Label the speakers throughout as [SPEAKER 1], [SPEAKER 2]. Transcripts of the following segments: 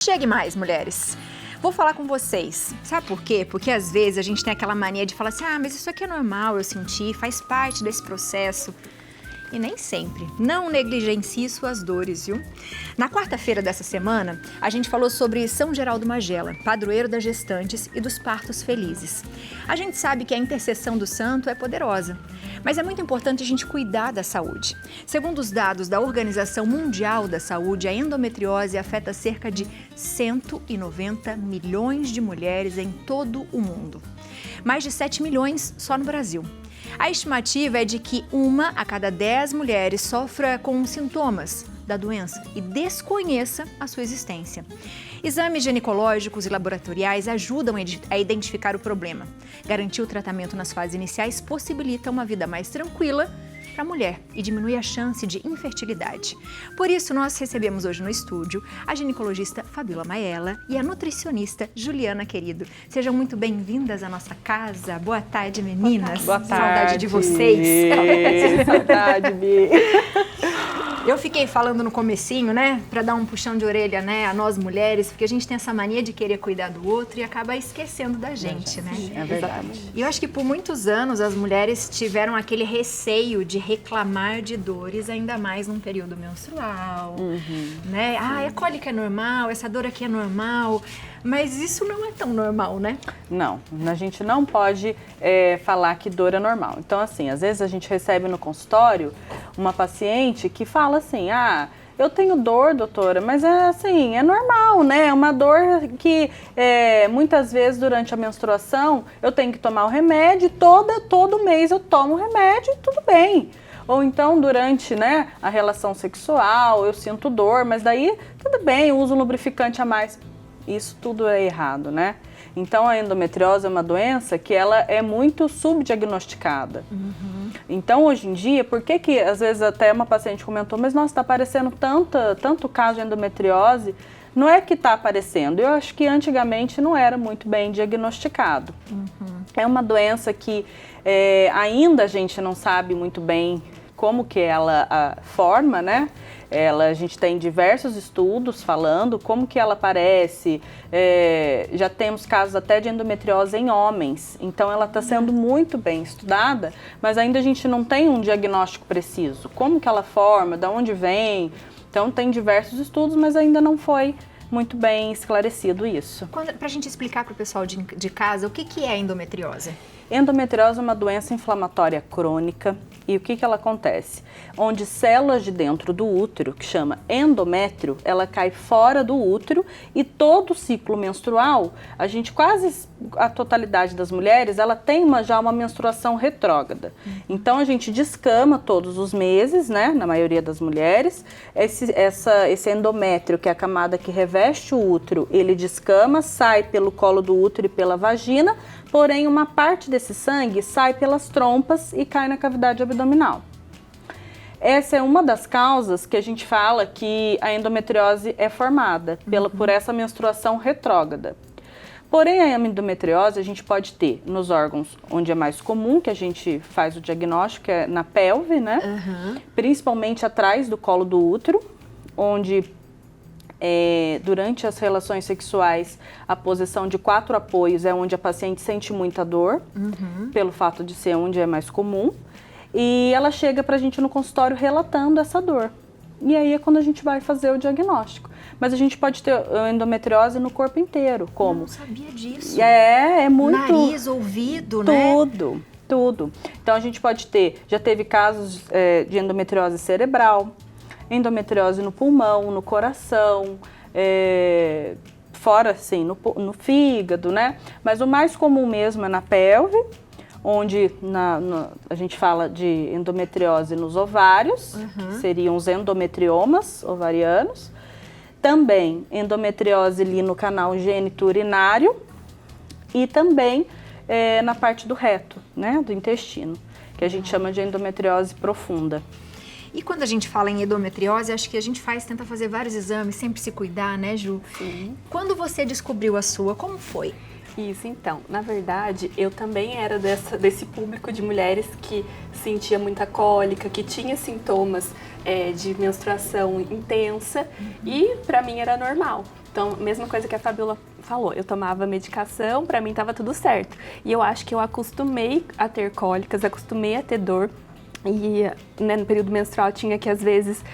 [SPEAKER 1] Chegue mais, mulheres. Vou falar com vocês. Sabe por quê? Porque às vezes a gente tem aquela mania de falar assim, mas isso aqui é normal, eu senti, faz parte desse processo. E nem sempre. Não negligencie suas dores, viu? Na quarta-feira dessa semana, a gente falou sobre São Geraldo Magela, padroeiro das gestantes e dos partos felizes. A gente sabe que a intercessão do santo é poderosa, mas é muito importante a gente cuidar da saúde. Segundo os dados da Organização Mundial da Saúde, a endometriose afeta cerca de 190 milhões de mulheres em todo o mundo. Mais de 7 milhões só no Brasil. A estimativa é de que 1 a cada 10 mulheres sofra com sintomas da doença e desconheça a sua existência. Exames ginecológicos e laboratoriais ajudam a identificar o problema. Garantir o tratamento nas fases iniciais possibilita uma vida mais tranquila para a mulher e diminui a chance de infertilidade. Por isso, nós recebemos hoje no estúdio a ginecologista Fabíola Maiella e a nutricionista Juliana Querido. Sejam muito bem-vindas à nossa casa. Boa tarde, meninas.
[SPEAKER 2] Boa tarde.
[SPEAKER 1] Saudade de vocês.
[SPEAKER 2] Saudade, Bi.
[SPEAKER 1] Eu fiquei falando no comecinho, né, para dar um puxão de orelha, né, a nós mulheres, porque a gente tem essa mania de querer cuidar do outro e acaba esquecendo da gente, né?
[SPEAKER 2] É verdade.
[SPEAKER 1] E eu acho que por muitos anos as mulheres tiveram aquele receio de reclamar de dores, ainda mais num período menstrual, né? A cólica é normal, essa dor aqui é normal, mas isso não é tão normal, né?
[SPEAKER 2] Não, a gente não pode falar que dor é normal. Então, assim, às vezes a gente recebe no consultório uma paciente que fala assim, eu tenho dor, doutora, mas é normal, né? É uma dor que muitas vezes durante a menstruação eu tenho que tomar o remédio, todo mês eu tomo o remédio e tudo bem. Ou então durante, né, a relação sexual eu sinto dor, mas daí tudo bem, eu uso um lubrificante a mais. Isso tudo é errado, né? Então a endometriose é uma doença que ela é muito subdiagnosticada. Então hoje em dia, por que às vezes até uma paciente comentou, mas nossa, está aparecendo tanto caso de endometriose? Não é que está aparecendo, eu acho que antigamente não era muito bem diagnosticado. É uma doença que ainda a gente não sabe muito bem como que ela forma, né? A gente tem diversos estudos falando como que ela aparece, já temos casos até de endometriose em homens, então ela está sendo muito bem estudada, mas ainda a gente não tem um diagnóstico preciso, como que ela forma, de onde vem, então tem diversos estudos, mas ainda não foi muito bem esclarecido isso.
[SPEAKER 1] Para a gente explicar para o pessoal de casa, o que é endometriose?
[SPEAKER 2] Endometriose é uma doença inflamatória crônica e o que ela acontece? Onde células de dentro do útero, que chama endométrio, ela cai fora do útero e todo o ciclo menstrual, quase a totalidade das mulheres, ela tem já uma menstruação retrógrada. Então a gente descama todos os meses, né, na maioria das mulheres, esse endométrio, que é a camada que reveste o útero, ele descama, sai pelo colo do útero e pela vagina, porém uma parte desse sangue sai pelas trompas e cai na cavidade abdominal. Essa é uma das causas que a gente fala que a endometriose é formada por essa menstruação retrógrada. Porém, a endometriose a gente pode ter nos órgãos onde é mais comum, que a gente faz o diagnóstico, que é na pelve, né? Principalmente atrás do colo do útero, onde durante as relações sexuais, a posição de 4 apoios é onde a paciente sente muita dor, pelo fato de ser onde é mais comum, e ela chega pra gente no consultório relatando essa dor. E aí é quando a gente vai fazer o diagnóstico. Mas a gente pode ter endometriose no corpo inteiro, como?
[SPEAKER 1] Não sabia disso.
[SPEAKER 2] É muito...
[SPEAKER 1] Nariz, ouvido, né?
[SPEAKER 2] Tudo. Então a gente pode já teve casos de endometriose cerebral, endometriose no pulmão, no coração, fora assim, no fígado, né? Mas o mais comum mesmo é na pelve, onde a gente fala de endometriose nos ovários, que seriam os endometriomas ovarianos. Também endometriose ali no canal gênito-urinário e também na parte do reto, né, do intestino, que a gente chama de endometriose profunda.
[SPEAKER 1] E quando a gente fala em endometriose, acho que a gente tenta fazer vários exames, sempre se cuidar, né, Ju?
[SPEAKER 3] Sim.
[SPEAKER 1] Quando você descobriu a sua, como foi?
[SPEAKER 3] Isso, então, na verdade, eu também era desse público de mulheres que sentia muita cólica, que tinha sintomas de menstruação intensa e pra mim era normal. Então, mesma coisa que a Fabiola falou, eu tomava medicação, pra mim tava tudo certo. E eu acho que eu acostumei a ter cólicas, acostumei a ter dor. E né, no período menstrual tinha que, às vezes,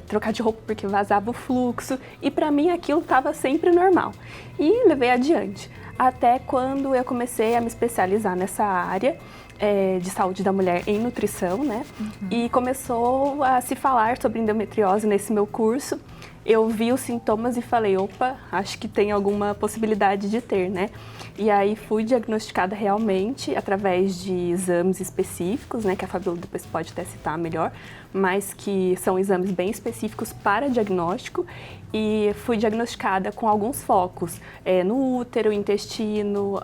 [SPEAKER 3] trocar de roupa porque vazava o fluxo. E pra mim aquilo tava sempre normal. E levei adiante. Até quando eu comecei a me especializar nessa área de saúde da mulher em nutrição, né? E começou a se falar sobre endometriose nesse meu curso. Eu vi os sintomas e falei, opa, acho que tem alguma possibilidade de ter, né? E aí fui diagnosticada realmente através de exames específicos, né? Que a Fabiola depois pode até citar melhor, mas que são exames bem específicos para diagnóstico. E fui diagnosticada com alguns focos no útero, intestino,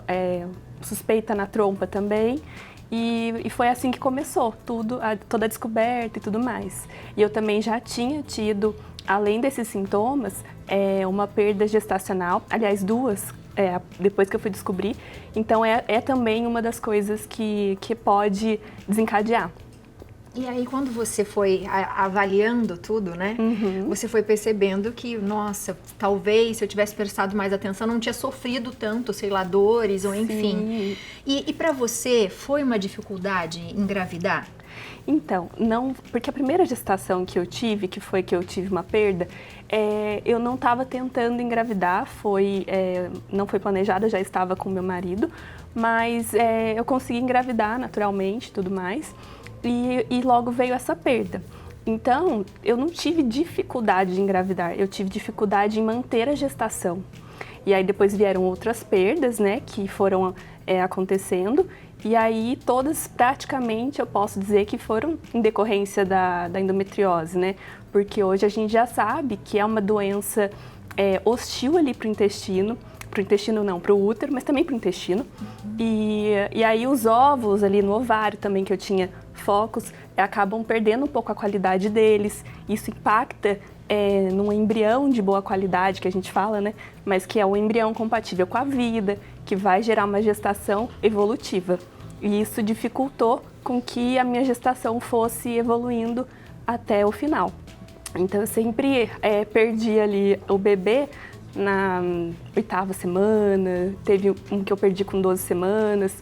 [SPEAKER 3] suspeita na trompa também. E foi assim que começou toda a descoberta e tudo mais. E eu também já tinha tido, além desses sintomas, uma perda gestacional, aliás, duas, depois que eu fui descobrir. Então é também uma das coisas que pode desencadear.
[SPEAKER 1] E aí, quando você foi avaliando tudo, né? Você foi percebendo que, nossa, talvez se eu tivesse prestado mais atenção, não tinha sofrido tanto, sei lá, dores ou enfim. E para você, foi uma dificuldade engravidar?
[SPEAKER 3] Então, não, porque a primeira gestação que eu tive, que foi que eu tive uma perda, eu não estava tentando engravidar, não foi planejada, já estava com meu marido, mas eu consegui engravidar naturalmente e tudo mais. E logo veio essa perda. Então, eu não tive dificuldade de engravidar, eu tive dificuldade em manter a gestação. E aí depois vieram outras perdas, né, que foram acontecendo. E aí todas praticamente eu posso dizer que foram em decorrência da endometriose, né? Porque hoje a gente já sabe que é uma doença hostil ali para o intestino não, para o útero, mas também para o intestino. E aí os óvulos ali no ovário também, que eu tinha focos, acabam perdendo um pouco a qualidade deles. Isso impacta num embrião de boa qualidade, que a gente fala, né? Mas que é um embrião compatível com a vida, que vai gerar uma gestação evolutiva. E isso dificultou com que a minha gestação fosse evoluindo até o final. Então eu sempre perdi ali o bebê na 8ª semana, teve um que eu perdi com 12 semanas,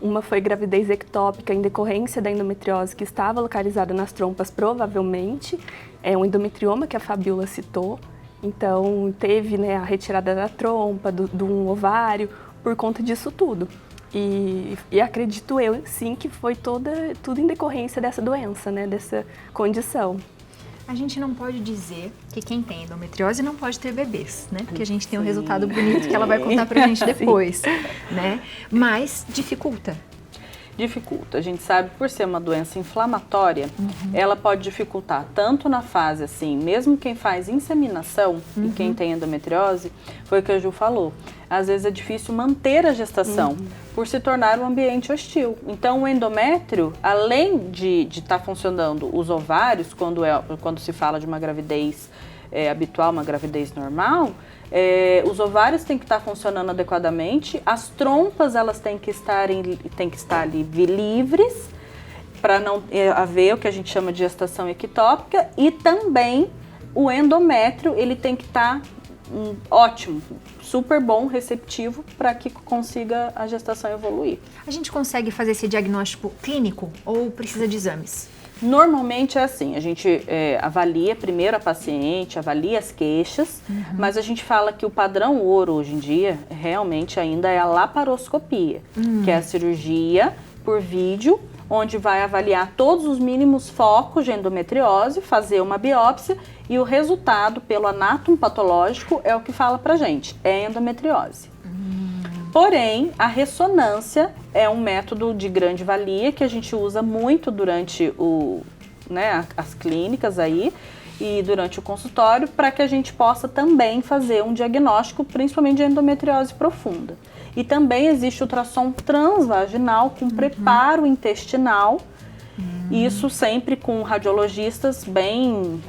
[SPEAKER 3] uma foi gravidez ectópica em decorrência da endometriose que estava localizada nas trompas, provavelmente, um endometrioma que a Fabiola citou, então teve, né, a retirada da trompa, do ovário, por conta disso tudo. E acredito eu, sim, que foi tudo em decorrência dessa doença, né, dessa condição.
[SPEAKER 1] A gente não pode dizer que quem tem endometriose não pode ter bebês, né? Porque a gente tem um resultado bonito que ela vai contar pra gente depois, né? Mas dificulta.
[SPEAKER 2] Dificulta. A gente sabe, por ser uma doença inflamatória, ela pode dificultar tanto na fase, assim, mesmo quem faz inseminação e quem tem endometriose, foi o que a Ju falou. Às vezes é difícil manter a gestação por se tornar um ambiente hostil. Então, o endométrio, além de estar funcionando os ovários, quando se fala de uma gravidez habitual, uma gravidez normal, os ovários têm que estar funcionando adequadamente, as trompas elas têm que estar ali livres para não haver o que a gente chama de gestação ectópica, e também o endométrio ele tem que estar ótimo, super bom, receptivo para que consiga a gestação evoluir.
[SPEAKER 1] A gente consegue fazer esse diagnóstico clínico ou precisa de exames?
[SPEAKER 2] Normalmente é assim, a gente avalia primeiro a paciente, avalia as queixas, mas a gente fala que o padrão ouro hoje em dia realmente ainda é a laparoscopia, que é a cirurgia por vídeo, onde vai avaliar todos os mínimos focos de endometriose, fazer uma biópsia e o resultado pelo anátomo patológico é o que fala pra gente, é endometriose. Porém, a ressonância é um método de grande valia que a gente usa muito durante as clínicas aí e durante o consultório para que a gente possa também fazer um diagnóstico, principalmente de endometriose profunda. E também existe ultrassom transvaginal com preparo intestinal, isso sempre com radiologistas bem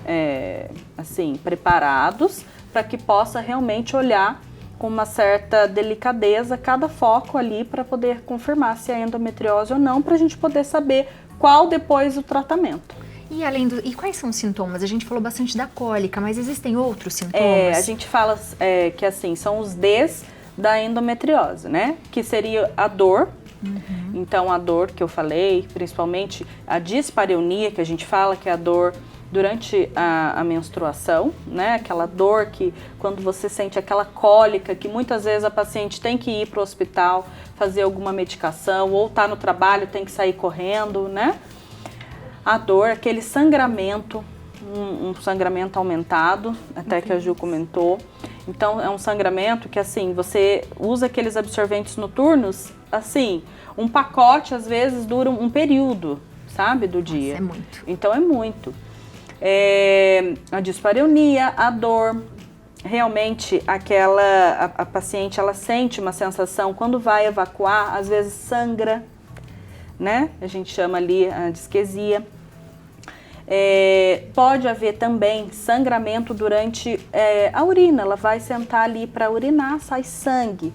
[SPEAKER 2] preparados para que possa realmente olhar com uma certa delicadeza cada foco ali para poder confirmar se é endometriose ou não, para a gente poder saber qual depois o tratamento.
[SPEAKER 1] E quais são os sintomas? A gente falou bastante da cólica, mas existem outros sintomas?
[SPEAKER 2] A gente fala que assim, são os Ds da endometriose, né? Que seria a dor. Então, a dor que eu falei, principalmente a dispareunia, que a gente fala que é a dor durante a menstruação, né? Aquela dor que quando você sente aquela cólica, que muitas vezes a paciente tem que ir para o hospital, fazer alguma medicação, ou tá no trabalho, tem que sair correndo, né? A dor, aquele sangramento, um sangramento aumentado, até que a Ju comentou. Então, é um sangramento que, assim, você usa aqueles absorventes noturnos, assim, um pacote, às vezes, dura um período, sabe, do dia.
[SPEAKER 1] Nossa, é muito.
[SPEAKER 2] Então, é muito. A dispareunia, a dor, realmente, a paciente, ela sente uma sensação, quando vai evacuar, às vezes sangra, né? A gente chama ali a disquesia. Pode haver também sangramento durante a urina, ela vai sentar ali para urinar, sai sangue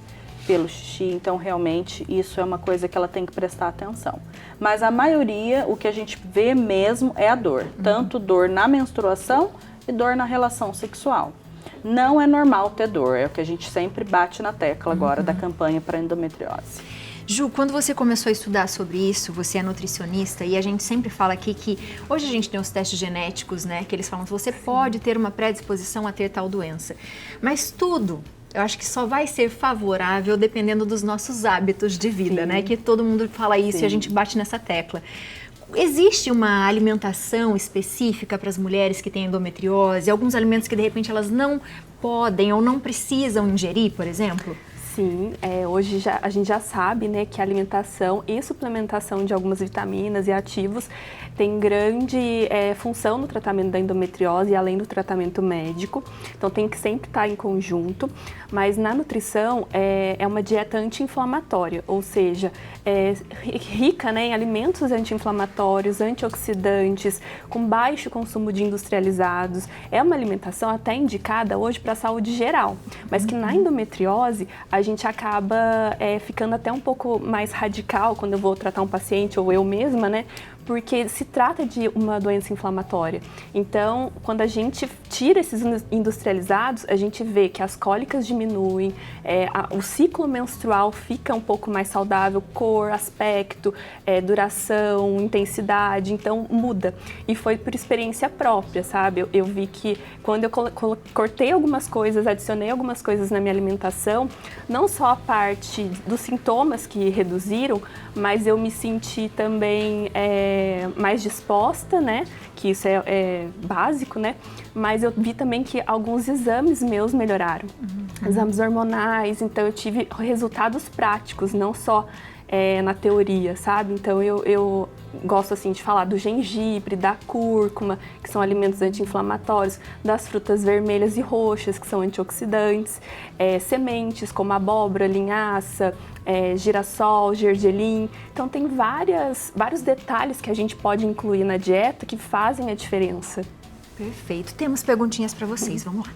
[SPEAKER 2] pelo xixi, então realmente isso é uma coisa que ela tem que prestar atenção. Mas a maioria, o que a gente vê mesmo é a dor, tanto dor na menstruação e dor na relação sexual. Não é normal ter dor, é o que a gente sempre bate na tecla agora da campanha para endometriose.
[SPEAKER 1] Ju, quando você começou a estudar sobre isso, você é nutricionista e a gente sempre fala aqui que hoje a gente tem os testes genéticos, né, que eles falam que você pode ter uma predisposição a ter tal doença, mas tudo, eu acho que só vai ser favorável dependendo dos nossos hábitos de vida, né, que todo mundo fala isso e a gente bate nessa tecla. Existe uma alimentação específica para as mulheres que têm endometriose, alguns alimentos que de repente elas não podem ou não precisam ingerir, por exemplo?
[SPEAKER 3] Sim, hoje a gente já sabe, né, que a alimentação e suplementação de algumas vitaminas e ativos tem grande função no tratamento da endometriose e além do tratamento médico, então tem que sempre estar em conjunto, mas na nutrição é uma dieta anti-inflamatória, ou seja, rica, né, em alimentos anti-inflamatórios, antioxidantes, com baixo consumo de industrializados, é uma alimentação até indicada hoje para a saúde geral, mas que na endometriose a gente acaba ficando até um pouco mais radical quando eu vou tratar um paciente ou eu mesma, né? Porque se trata de uma doença inflamatória. Então, quando a gente tira esses industrializados, a gente vê que as cólicas diminuem, o ciclo menstrual fica um pouco mais saudável, cor, aspecto, duração, intensidade, então muda. E foi por experiência própria, sabe? Eu vi que quando eu cortei algumas coisas, adicionei algumas coisas na minha alimentação, não só a parte dos sintomas que reduziram, mas eu me senti também mais disposta, né? Que isso é básico, né? Mas eu vi também que alguns exames meus melhoraram. Exames hormonais, então eu tive resultados práticos, não só na teoria, sabe? Então eu gosto assim de falar do gengibre, da cúrcuma, que são alimentos anti-inflamatórios, das frutas vermelhas e roxas, que são antioxidantes, sementes como abóbora, linhaça, girassol, gergelim. Então tem vários detalhes que a gente pode incluir na dieta que fazem a diferença.
[SPEAKER 1] Perfeito. Temos perguntinhas para vocês, vamos lá.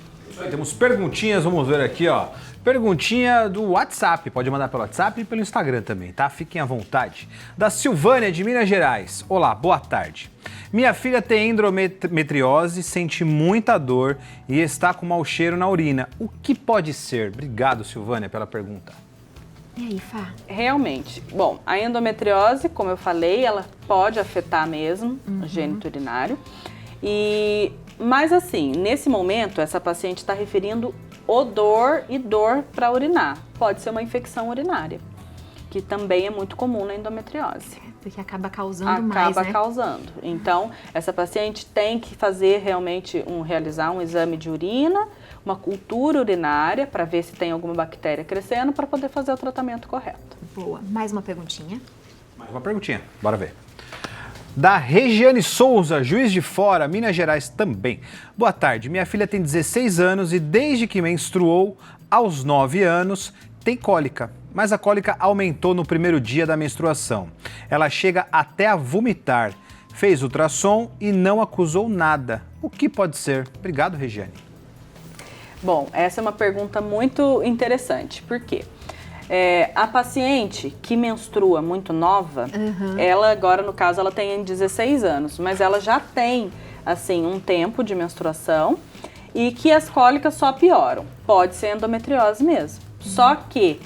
[SPEAKER 4] Temos perguntinhas, vamos ver aqui, ó. Perguntinha do WhatsApp, pode mandar pelo WhatsApp e pelo Instagram também, tá? Fiquem à vontade. Da Silvânia, de Minas Gerais. Olá, boa tarde. Minha filha tem endometriose, sente muita dor e está com mau cheiro na urina. O que pode ser? Obrigado, Silvânia, pela pergunta.
[SPEAKER 1] E aí, Fá?
[SPEAKER 2] Realmente. Bom, a endometriose, como eu falei, ela pode afetar mesmo o gênito urinário. Mas assim, nesse momento, essa paciente está referindo odor e dor para urinar. Pode ser uma infecção urinária, que também é muito comum na endometriose.
[SPEAKER 1] Porque acaba causando mais, né?
[SPEAKER 2] Acaba causando. Então, essa paciente tem que fazer realmente realizar um exame de urina, uma cultura urinária, para ver se tem alguma bactéria crescendo, para poder fazer o tratamento correto.
[SPEAKER 1] Boa. Mais uma perguntinha.
[SPEAKER 4] Mais uma perguntinha, bora ver. Da Regiane Souza, Juiz de Fora, Minas Gerais também. Boa tarde, minha filha tem 16 anos e desde que menstruou, aos 9 anos, tem cólica. Mas a cólica aumentou no primeiro dia da menstruação. Ela chega até a vomitar. Fez ultrassom e não acusou nada. O que pode ser? Obrigado, Regiane.
[SPEAKER 2] Bom, essa é uma pergunta muito interessante. Por quê? A paciente que menstrua muito nova, ela agora, no caso, ela tem 16 anos, mas ela já tem, assim, um tempo de menstruação e que as cólicas só pioram. Pode ser endometriose mesmo. Só que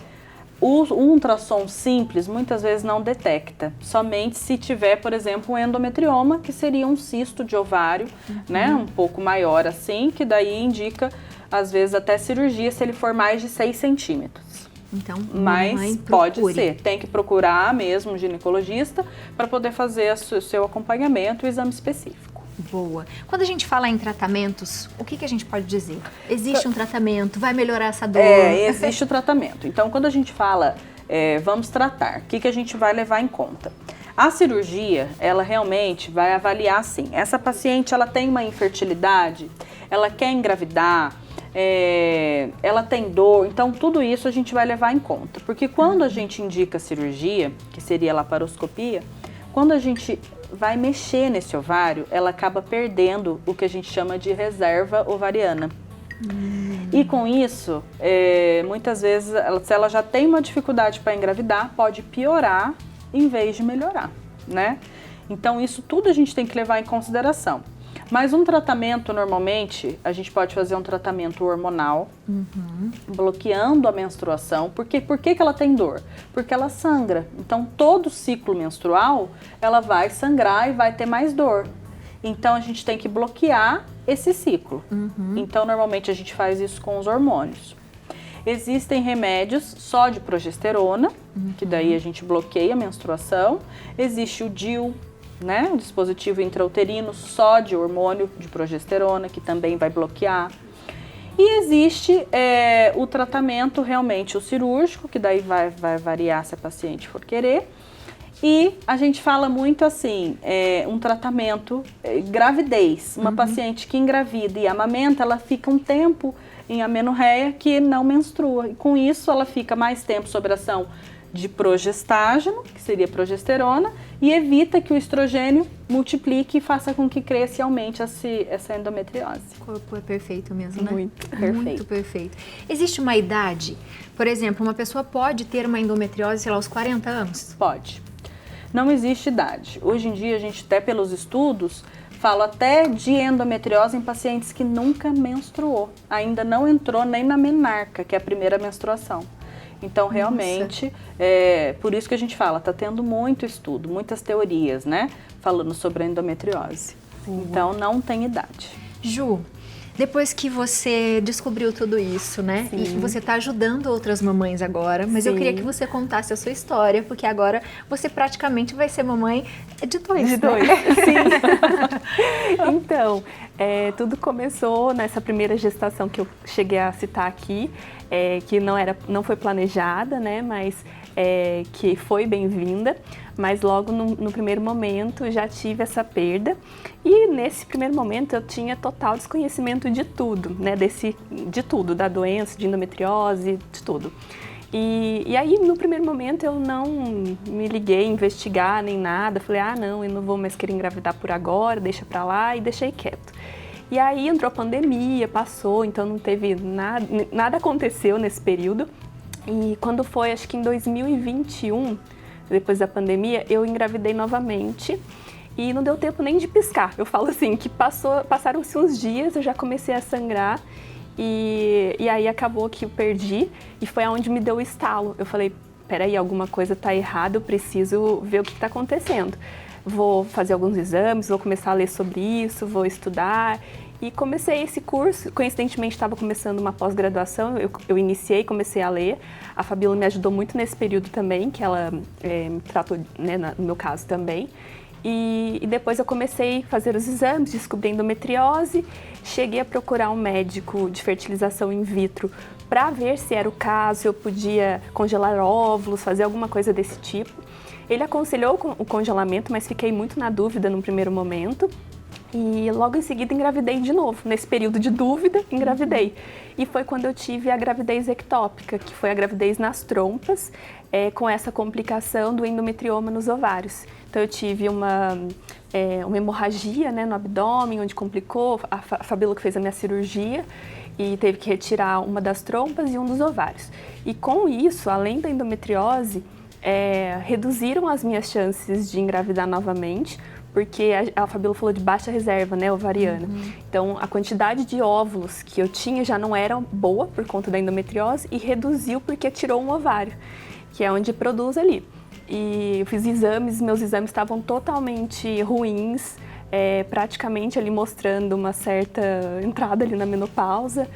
[SPEAKER 2] o ultrassom simples muitas vezes não detecta, somente se tiver, por exemplo, um endometrioma, que seria um cisto de ovário, né, um pouco maior assim, que daí indica, às vezes, até cirurgia se ele for mais de 6 centímetros.
[SPEAKER 1] Então,
[SPEAKER 2] mas pode ser, tem que procurar mesmo um ginecologista para poder fazer o seu acompanhamento e o exame específico.
[SPEAKER 1] Boa. Quando a gente fala em tratamentos, o que a gente pode dizer? Existe um tratamento? Vai melhorar essa dor?
[SPEAKER 2] Existe o tratamento. Então, quando a gente fala, vamos tratar, o que a gente vai levar em conta? A cirurgia, ela realmente vai avaliar assim, essa paciente, ela tem uma infertilidade, ela quer engravidar, ela tem dor, então tudo isso a gente vai levar em conta. Porque quando a gente indica cirurgia, que seria a laparoscopia, quando a gente vai mexer nesse ovário, ela acaba perdendo o que a gente chama de reserva ovariana. E com isso, muitas vezes, se ela já tem uma dificuldade para engravidar, pode piorar em vez de melhorar, né? Então, isso tudo a gente tem que levar em consideração. Mas um tratamento, normalmente, a gente pode fazer um tratamento hormonal, bloqueando a menstruação. Por que que ela tem dor? Porque ela sangra. Então, todo ciclo menstrual, ela vai sangrar e vai ter mais dor. Então, a gente tem que bloquear esse ciclo. Então, normalmente, a gente faz isso com os hormônios. Existem remédios só de progesterona, que daí a gente bloqueia a menstruação. Existe o DIU, né, o dispositivo intrauterino só de hormônio de progesterona, que também vai bloquear. E existe o tratamento realmente o cirúrgico, que daí vai variar se a paciente for querer. E a gente fala muito assim, um tratamento gravidez. Uma paciente que engravida e amamenta, ela fica um tempo em amenorreia que não menstrua. E com isso ela fica mais tempo sob ação de progestágeno, que seria progesterona, e evita que o estrogênio multiplique e faça com que cresça e aumente essa endometriose.
[SPEAKER 1] O corpo é perfeito mesmo, né?
[SPEAKER 2] Muito perfeito.
[SPEAKER 1] Muito perfeito. Existe uma idade? Por exemplo, uma pessoa pode ter uma endometriose, sei lá, aos 40 anos?
[SPEAKER 2] Pode. Não existe idade. Hoje em dia, a gente até pelos estudos, fala até de endometriose em pacientes que nunca menstruou. Ainda não entrou nem na menarca, que é a primeira menstruação. Então, realmente, por isso que a gente fala, está tendo muito estudo, muitas teorias, né? Falando sobre a endometriose. Então, não tem idade.
[SPEAKER 1] Ju, depois que você descobriu tudo isso, né?
[SPEAKER 3] Sim.
[SPEAKER 1] E você está ajudando outras mamães agora, mas eu queria que você contasse a sua história, porque agora você praticamente vai ser mamãe de dois.
[SPEAKER 3] De dois,
[SPEAKER 1] né?
[SPEAKER 3] sim. Então, tudo começou nessa primeira gestação que eu cheguei a citar aqui, que não foi planejada, né? Mas que foi bem-vinda. Mas logo no primeiro momento já tive essa perda. E nesse primeiro momento eu tinha total desconhecimento de tudo, né? De tudo, da doença, de endometriose, de tudo. E aí, no primeiro momento, eu não me liguei a investigar nem nada. Falei, não, eu não vou mais querer engravidar por agora, deixa pra lá, e deixei quieto. E aí entrou a pandemia, passou, então não teve nada aconteceu nesse período. E quando foi, acho que em 2021, depois da pandemia, eu engravidei novamente. E não deu tempo nem de piscar. Eu falo assim, que passaram-se uns dias, eu já comecei a sangrar. E aí acabou que eu perdi e foi aonde me deu o estalo. Eu falei, peraí, alguma coisa tá errada, eu preciso ver o que tá acontecendo. Vou fazer alguns exames, vou começar a ler sobre isso, vou estudar. E comecei esse curso, coincidentemente estava começando uma pós-graduação, eu iniciei, comecei a ler. A Fabíola me ajudou muito nesse período também, que ela me tratou, né, no meu caso também. E depois eu comecei a fazer os exames, descobri endometriose, cheguei a procurar um médico de fertilização in vitro para ver se era o caso, eu podia congelar óvulos, fazer alguma coisa desse tipo. Ele aconselhou o congelamento, mas fiquei muito na dúvida no primeiro momento. E logo em seguida engravidei de novo. Nesse período de dúvida, engravidei. E foi quando eu tive a gravidez ectópica, que foi a gravidez nas trompas, com essa complicação do endometrioma nos ovários. Então eu tive uma hemorragia, né, no abdômen, onde complicou, a Fabíola que fez a minha cirurgia. e teve que retirar uma das trompas e um dos ovários. E com isso, além da endometriose, reduziram as minhas chances de engravidar novamente, porque a Fabíola falou de baixa reserva, né, ovariana. Então, a quantidade de óvulos que eu tinha já não era boa por conta da endometriose e reduziu porque tirou um ovário, que é onde produz ali. E eu fiz exames, meus exames estavam totalmente ruins, praticamente ali mostrando uma certa entrada ali na menopausa.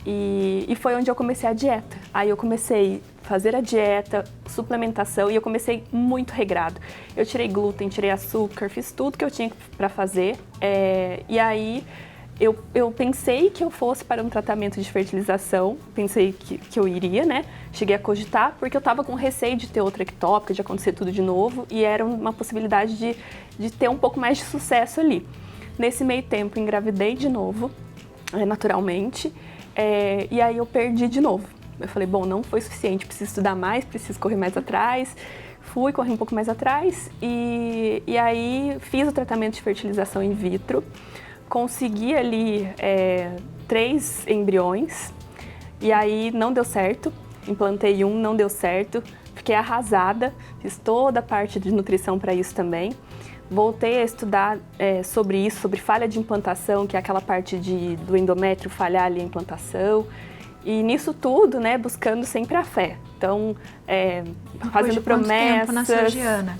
[SPEAKER 3] E foi onde eu comecei a dieta. Aí eu comecei a fazer a dieta, suplementação, e eu comecei muito regrado. Eu tirei glúten, tirei açúcar, fiz tudo que eu tinha para fazer. E aí eu pensei que eu fosse para um tratamento de fertilização, pensei que eu iria, né? Cheguei a cogitar, porque eu estava com receio de ter outra ectópica, de acontecer tudo de novo, e era uma possibilidade de ter um pouco mais de sucesso ali. Nesse meio tempo, engravidei de novo, naturalmente, e aí eu perdi de novo. Eu falei, bom, não foi suficiente, preciso estudar mais, preciso correr mais atrás. Fui correr um pouco mais atrás e aí fiz o tratamento de fertilização in vitro. Consegui ali 3 embriões e aí não deu certo. Implantei um, não deu certo. Fiquei arrasada, fiz toda a parte de nutrição para isso também. Voltei a estudar sobre isso, sobre falha de implantação, que é aquela parte do endométrio falhar ali a implantação. E nisso tudo, né, buscando sempre a fé. Então, fazendo promessas.
[SPEAKER 1] Tempo nasceu a Giana?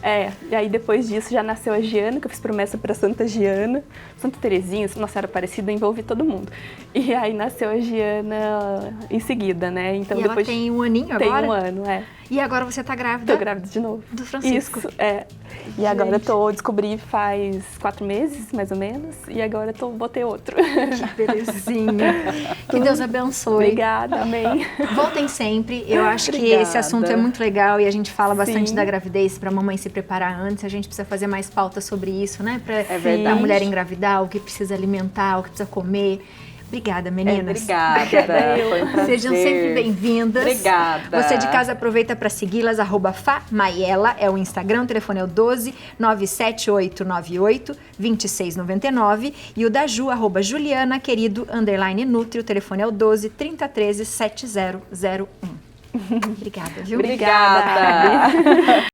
[SPEAKER 3] E aí depois disso já nasceu a Giana, que eu fiz promessa para Santa Giana. Santa Terezinha, Nossa Senhora Aparecida, envolvi todo mundo. E aí nasceu a Giana em seguida, né? Então,
[SPEAKER 1] e
[SPEAKER 3] depois
[SPEAKER 1] ela tem 1 aninho
[SPEAKER 3] tem
[SPEAKER 1] agora?
[SPEAKER 3] Tem 1 ano,
[SPEAKER 1] E agora você tá grávida?
[SPEAKER 3] Tô grávida de novo.
[SPEAKER 1] Do Francisco.
[SPEAKER 3] Isso, E agora descobri faz 4 meses, mais ou menos, e agora vou ter outro.
[SPEAKER 1] Que belezinha. Que Deus abençoe.
[SPEAKER 3] Obrigada, amém.
[SPEAKER 1] Voltem sempre. Eu acho que esse assunto é muito legal e a gente fala bastante da gravidez para a mamãe se preparar antes. A gente precisa fazer mais pauta sobre isso, né? Para a mulher engravidar, o que precisa alimentar, o que precisa comer. Obrigada, meninas.
[SPEAKER 2] Obrigada. Foi um prazer.
[SPEAKER 1] Sejam sempre bem-vindas.
[SPEAKER 2] Obrigada.
[SPEAKER 1] Você de casa aproveita para segui-las, @famaiela é o Instagram, o telefone é o 12 97898 2699 e o da Ju, @Juliana Querido _Nutri, o telefone é o 12 3013 7001. Obrigada, viu?
[SPEAKER 2] Obrigada.